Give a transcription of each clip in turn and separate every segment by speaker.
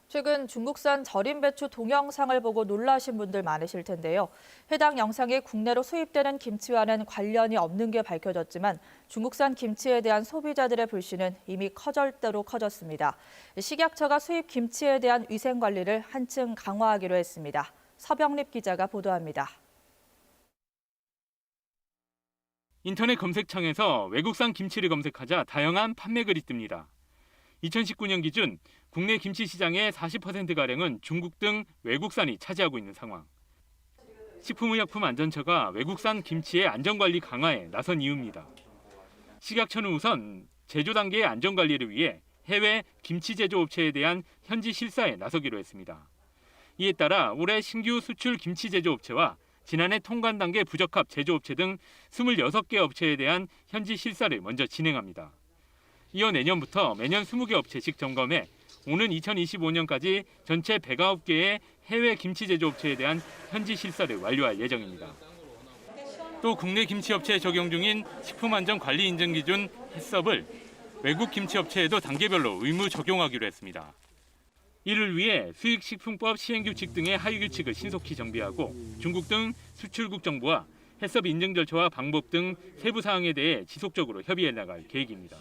Speaker 1: 최근 중국산 절임 배추 동영상을 보고 놀라신 분들 많으실 텐데요. 해당 영상이 국내로 수입되는 김치와는 관련이 없는 게 밝혀졌지만 중국산 김치에 대한 소비자들의 불신은 이미 커절대로 커졌습니다. 식약처가 수입 김치에 대한 위생 관리를 한층 강화하기로 했습니다. 서병립 기자가 보도합니다.
Speaker 2: 인터넷 검색창에서 외국산 김치를 검색하자 다양한 판매 글이 뜹니다. 2019년 기준 국내 김치 시장의 40%가량은 중국 등 외국산이 차지하고 있는 상황. 식품의약품안전처가 외국산 김치의 안전관리 강화에 나선 이유입니다. 식약처는 우선 제조 단계의 안전관리를 위해 해외 김치 제조업체에 대한 현지 실사에 나서기로 했습니다. 이에 따라 올해 신규 수출 김치 제조업체와 지난해 통관 단계 부적합 제조업체 등 26개 업체에 대한 현지 실사를 먼저 진행합니다. 이어 내년부터 매년 20개 업체씩 점검해 오는 2025년까지 전체 109개의 해외 김치 제조업체에 대한 현지 실사를 완료할 예정입니다. 또 국내 김치업체에 적용 중인 식품안전관리인증기준 해썹을 외국 김치업체에도 단계별로 의무 적용하기로 했습니다. 이를 위해 수익식품법 시행규칙 등의 하위규칙을 신속히 정비하고 중국 등 수출국 정부와 해썹 인증 절차와 방법 등 세부 사항에 대해 지속적으로 협의해 나갈 계획입니다.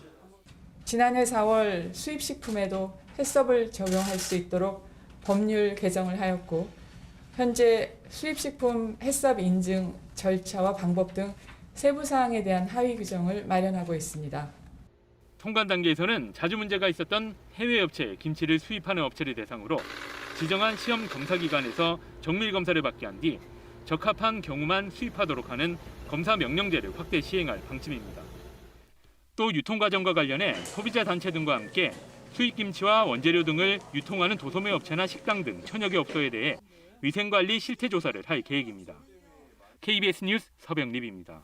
Speaker 3: 지난해 4월 수입식품에도 해썹을 적용할 수 있도록 법률 개정을 하였고 현재 수입식품 해썹 인증 절차와 방법 등 세부 사항에 대한 하위 규정을 마련하고 있습니다.
Speaker 2: 통관 단계에서는 자주 문제가 있었던 해외 업체 김치를 수입하는 업체를 대상으로 지정한 시험 검사 기관에서 정밀 검사를 받게 한 뒤 적합한 경우만 수입하도록 하는 검사 명령제를 확대 시행할 방침입니다. 또 유통 과정과 관련해 소비자 단체 등과 함께 수입 김치와 원재료 등을 유통하는 도소매 업체나 식당 등 천여 개 업소에 대해 위생관리 실태 조사를 할 계획입니다. KBS 뉴스 서병립입니다.